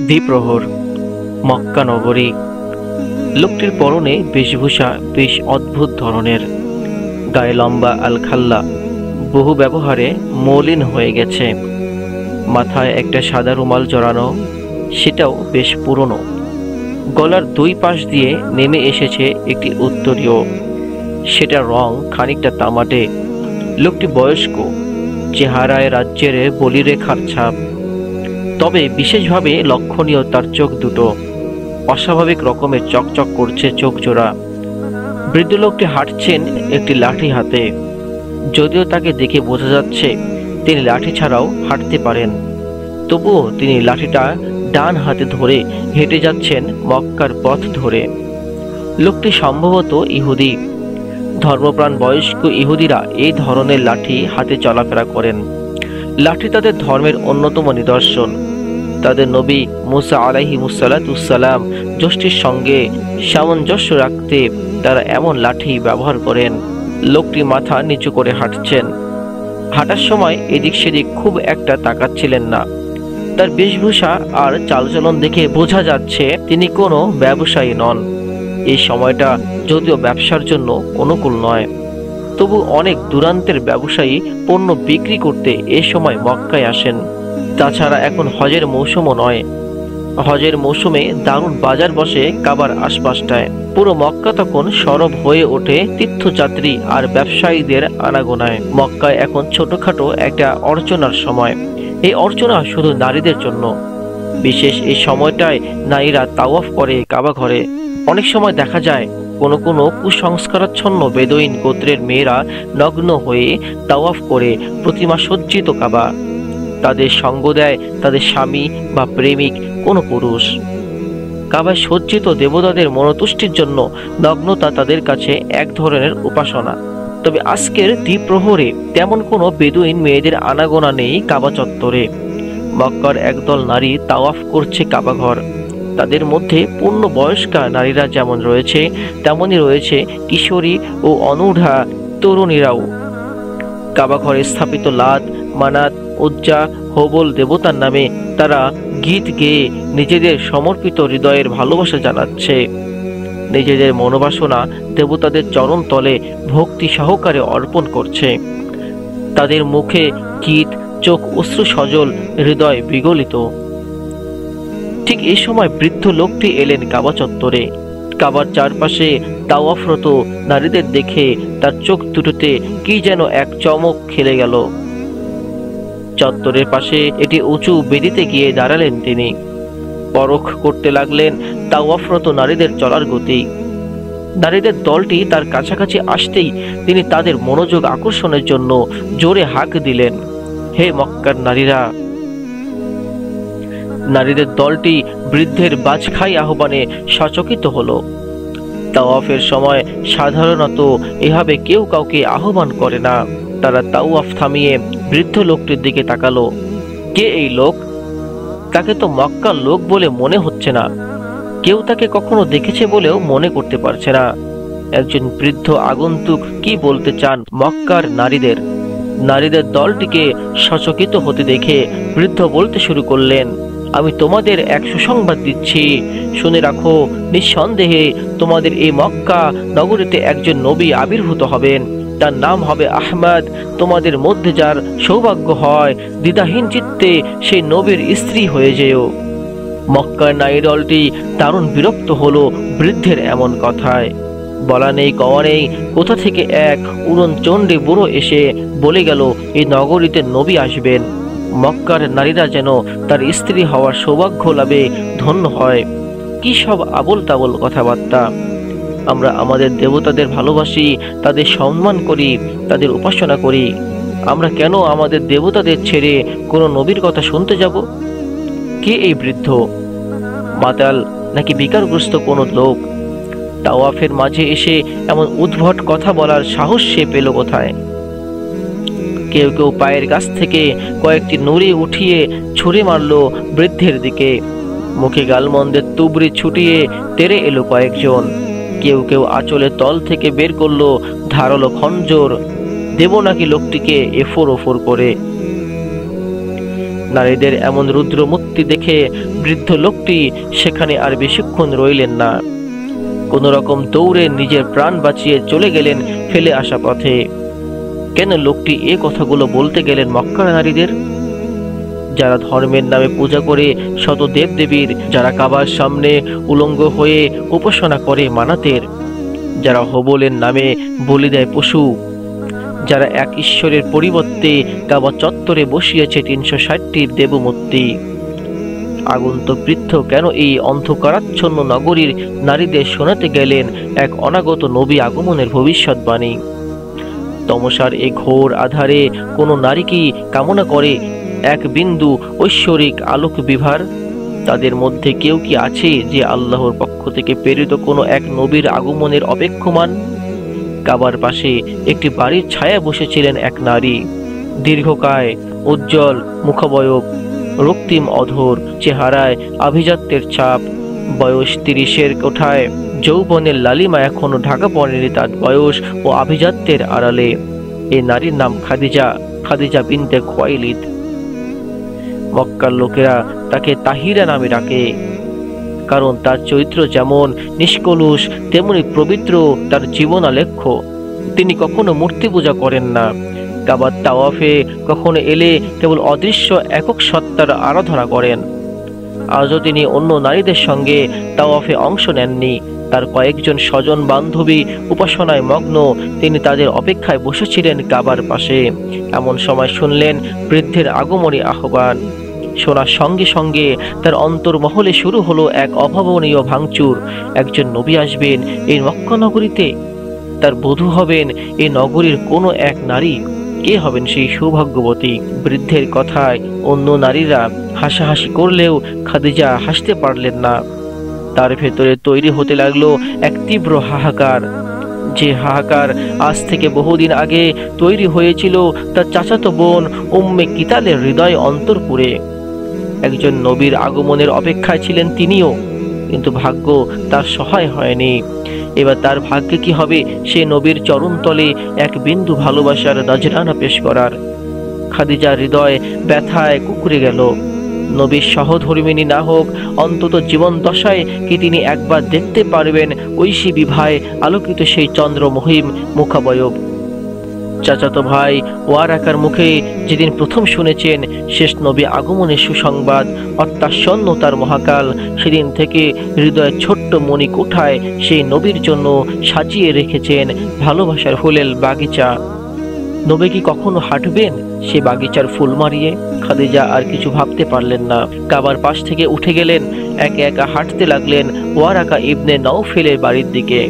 দ্বিপ্রহর, মক্কা নগরী। লোকটির পরনে বেশভূষা বেশ অদ্ভুত ধরনের, গায়ে লম্বা আলখাল্লা, বহু ব্যবহারে মলিন হয়ে গেছে। মাথায় একটা সাদা রুমাল জড়ানো, সেটাও বেশ পুরনো। গলার দুই পাশ দিয়ে নেমে এসেছে একটি উত্তরীয়, সেটা রং খানিকটা তামাটে। লোকটি বয়স্ক, চেহারায় রাজ্যের বলিরেখার ছাপ। তবে বিশেষভাবে লক্ষণীয় তার চোখ দুটো, অস্বাভাবিক রকমের চকচক করছে চোখ জোড়া। বৃদ্ধ লোকটি হাঁটছেন একটি লাঠি হাতে। যদিও তাকে দেখে বোঝা যাচ্ছে তিনি লাঠি ছাড়াও হাঁটতে পারেন, তবুও তিনি লাঠিটা ডান হাতে ধরে হেঁটে যাচ্ছেন মক্কার পথ ধরে। লোকটি সম্ভবত ইহুদি। ধর্মপ্রাণ বয়স্ক ইহুদিরা এই ধরনের লাঠি হাতে চলাফেরা করেন। লাঠি তাদের ধর্মের অন্যতম নিদর্শন। তাদের নবী মুসা আলাইহিমুসসালাম যষ্টির সঙ্গে সামঞ্জস্য রাখতে তারা এমন লাঠি ব্যবহার করেন। লোকটি মাথা নিচু করে হাঁটছেন। হাঁটার সময় এদিক সেদিক খুব একটা তাকাচ্ছিলেন না। তার বেশভূষা আর চালচলন দেখে বোঝা যাচ্ছে তিনি কোনো ব্যবসায়ী নন। এই সময়টা যদিও ব্যবসার জন্য অনুকূল নয়, তবু অনেক দূরান্তের ব্যবসায়ী পণ্য বিক্রি করতে এ সময় মক্কায় আসেন। তাছাড়া এখন হজের মৌসুমও নয়। হজের মৌসুমে দারুণ বাজার বসে কাবার আশপাশটায়। পুরো মক্কা তখন সরব হয়ে ওঠে তীর্থযাত্রী আর ব্যবসায়ীদের আনাগোনায়। মক্কায় এখন ছোটখাটো একটা অর্চনার সময়। এই অর্চনা শুধু নারীদের জন্য। বিশেষ এই সময়টায় নারীরা তাওয়াফ করে কাবা ঘরে। অনেক সময় দেখা যায় কোনো কোনো কুসংস্কারাচ্ছন্ন বেদুইন গোত্রের মেয়েরা নগ্ন হয়ে তাওয়াফ করে প্রতিমা সজ্জিত কাবা। তাদের সঙ্গ দেয় তাদের স্বামী বা প্রেমিক কোনো পুরুষ। কাবায় সজ্জিত দেবতাদের মনোতুষ্টির জন্য নগ্নতা তাদের কাছে এক ধরনের উপাসনা। তবে আজকের দ্বিপ্রহরে তেমন কোনো বেদুইন মেয়েদের আনাগোনা নেই কাবা চত্বরে। মক্কার একদল নারী তাওয়াফ করছে কাবা ঘর। তাদের মধ্যে পূর্ণ বয়স্কা নারীরা যেমন রয়েছে, তেমনই রয়েছে কিশোরী ও অনূঢ়া তরুণীরাও। কাবা ঘরে স্থাপিত লাত, মানাত, উজ্জা, হবল দেবতার নামে তারা গীত গেয়ে নিজেদের সমর্পিত হৃদয়ের ভালোবাসা জানাচ্ছে। নিজেদের মনোবাসনা দেবতাদের চরণ তলে ভক্তি সহকারে অর্পণ করছে। তাদের মুখে গীত, চোখ অশ্রু সজল, হৃদয় বিগলিত। ঠিক এই সময় বৃদ্ধ লোকটি এলেন কাবা চত্বরে। কাবার চারপাশে তাওয়াফরত নারীদের দেখে তার চোখ দুটোতে কি যেন এক চমক খেলে গেল। চত্বরের পাশে একটি উঁচু বেদিতে গিয়ে দাঁড়ালেন তিনি। পরখ করতে লাগলেন তাওয়াফরত নারীদের চলার গতি। নারীদের দলটি তার কাছাকাছি আসতেই তিনি তাদের মনোযোগ আকর্ষণের জন্য জোরে হাঁক দিলেন, হে মক্কার নারীরা। নারীদের দলটি বৃদ্ধের বাজখাই আহ্বানে সচকিত হলো। তাওয়াফের সময় সাধারণত এভাবে কেউ কাউকে আহ্বান করে না। তারা তাওয়াফ থামিয়ে বৃদ্ধ লোকটির দিকে তাকালো। কে এই লোক? তাকে তো মক্কার লোক বলে মনে হচ্ছে না। কেউ তাকে কখনো দেখেছে বলেও মনে করতে পারছে না। একজন বৃদ্ধ আগন্তুক কি বলতে চান মক্কার নারীদের? নারীদের দলটিকে সচকিত হতে দেখে বৃদ্ধ বলতে শুরু করলেন, আমি তোমাদের এক সুসংবাদ দিচ্ছি, শুনে রাখো। নিঃসন্দেহে তোমাদের এই মক্কা নগরীতে একজন নবী আবির্ভূত হবেন। তার নাম হবে আহমদ। তোমাদের মধ্যে যার সৌভাগ্য হয়, দ্বিধাহীন চিত্তে সেই নবীর স্ত্রী হয়ে যেও। মক্কার নারী দলটি দারুণ বিরক্ত হলো বৃদ্ধের এমন কথায়। বলা নেই কওয়া নেই, কোথা থেকে এক উড়নচণ্ডী বুড়ো এসে বলে গেল এই নগরীতে নবী আসবেন। মক্কার নারীরা যেন তার স্ত্রী হওয়ার সৌভাগ্য লাভে ধন্য হয়। কি সব আবোল তাবোল কথাবার্তা! আমরা আমাদের দেবতাদের ভালোবাসি, তাদের সম্মান করি, তাদের উপাসনা করি। আমরা কেন আমাদের দেবতাদের ছেড়ে কোনো নবীর কথা শুনতে যাব? কে এই বৃদ্ধ? মাতাল নাকি বিকারগ্রস্ত কোনো লোক? তাওয়াফের মাঝে এসে এমন উদ্ভট কথা বলার সাহস সে পেল কোথায়? কেউ কেউ পায়ের কাছ থেকে কয়েকটি নুড়ি উঠিয়ে ছুঁড়ে মারল বৃদ্ধের দিকে। মুখে গালমন্দের তুবড়ি ছুটিয়ে তেড়ে এলো কয়েকজন। কেউ কেউ আঁচলের তল থেকে বের করলো ধারালো খঞ্জর। দেব নাকি লোকটিকে এফোর ওফোর করে। নারীদের এমন রুদ্রমূর্তি দেখে বৃদ্ধ লোকটি সেখানে আর বেশিক্ষণ রইলেন না। কোন রকম দৌড়ে নিজের প্রাণ বাঁচিয়ে চলে গেলেন ফেলে আসা পথে। কেন লোকটি এ কথাগুলো বলতে গেলেন মক্কার নারীদের, যারা ধর্মের নামে পূজা করে শত দেবদেবীর, যারা কাবার সামনে উলঙ্গ হয়ে উপাসনা করে মানাতের, যারা হবলের নামে বলি দেয় পশু, যারা এক ঈশ্বরের পরিবর্তে কাবা চত্বরে বসিয়েছে ৩৬০টি দেবমূর্তি। আগন্তুক বৃদ্ধ কেন এই অন্ধকারাচ্ছন্ন নগরীর নারীদের শোনাতে গেলেন এক অনাগত নবী আগমনের ভবিষ্যৎবাণী? তমসার এই ঘোর আধারে কোনো নারী কি কামনা করে এক বিন্দু ঐশ্বরিক আলোক বিভার? তাদের মধ্যে কেউ কি আছে যে আল্লাহর পক্ষ থেকে প্রেরিত কোনো এক নবীর আগমনের অপেক্ষমান? কাবার পাশে একটি বাড়ির ছায়া বসেছিলেন এক নারী, দীর্ঘকায়, উজ্জ্বল মুখাবয়ব, রক্তিম অধর, চেহারায় আভিজাত্যের ছাপ। বয়স ৩০-এর কোঠায়, যৌবনের লালিমা এখনো ঢাকা পড়েনি তার বয়স ও আভিজাত্যের আড়ালে। এ নারীর নাম খাদিজা, খাদিজা বিনতে খুয়াইলিদ। মক্কার লোকেরা তাকে তাহিরা নামে ডাকে, কারণ তার চরিত্র যেমন নিষ্কলুষ তেমনি পবিত্র তার জীবন আলেখ্য। তিনি কখনো মূর্তি পূজা করেন না। কাবার তাওয়াফে কখনো এলে কেবল অদৃশ্য একক সত্তার আরাধনা করেন। আজও তিনি অন্য নারীদের সঙ্গে তাওয়াফে অংশ নেননি। তার কয়েকজন স্বজন বান্ধবী উপাসনায় মগ্ন, তিনি তাদের অপেক্ষায় বসেছিলেন কাবার পাশে। এমন সময় শুনলেন বৃদ্ধের আগমনী আহ্বান। শোনার সঙ্গে সঙ্গে তার অন্তর্মহলে শুরু হলো এক অভাবনীয় ভাঙচুর। একজন নবী আসবেন এই মক্কা নগরীতে, তার বধূ হবেন এই নগরীর কোনো এক নারী। কে হবেন সেই সৌভাগ্যবতী? বৃদ্ধের কথায় অন্য নারীরা হাসাহাসি করলেও খাদিজা হাসতে পারলেন না। তার ভেতরে তৈরি হতে লাগলো এক তীব্র হাহাকার, যে হাহাকার আজ থেকে বহুদিন আগে তৈরি হয়েছিল তার চাচাতো বোন উম্মে কিতালের হৃদয় অন্তরপুরে। একজন নবীর আগমনের অপেক্ষায় ছিলেন তিনিও, কিন্তু ভাগ্য তার সহায় হয়নি। এবার তার ভাগ্যে কি হবে সে নবীর চরণতলে এক বিন্দু ভালোবাসার নজরানা পেশ করার। খাদিজার হৃদয় ব্যথায় কুঁকড়ে গেল। নবীর সহধর্মিণী না হোক, অন্তত জীবন দশায় কি তিনি একবার দেখতে পারবেন ঐশী বিভায় আলোকিত সেই চন্দ্র মহিম মুখাবয়ব? চাচাতো ভাই ওয়ারাকার মুখে যেদিন প্রথম শুনেছেন শেষ নবী আগমনের সুসংবাদ, অত্যাসন্ন তার মহাকাল, সেদিন থেকে হৃদয়ের ছোট্ট মণি কোঠায় সেই নবীর জন্য সাজিয়ে রেখেছেন ভালোবাসার ফুলের বাগিচা। নবী কি কখনো হাঁটবেন সে বাগিচার ফুল মারিয়ে? খাদিজা আর কিছু ভাবতে পারলেন না। কাবার পাশ থেকে উঠে গেলেন, একা একা হাঁটতে লাগলেন ওয়ারাকা ইবনে নওফেলের বাড়ির দিকে।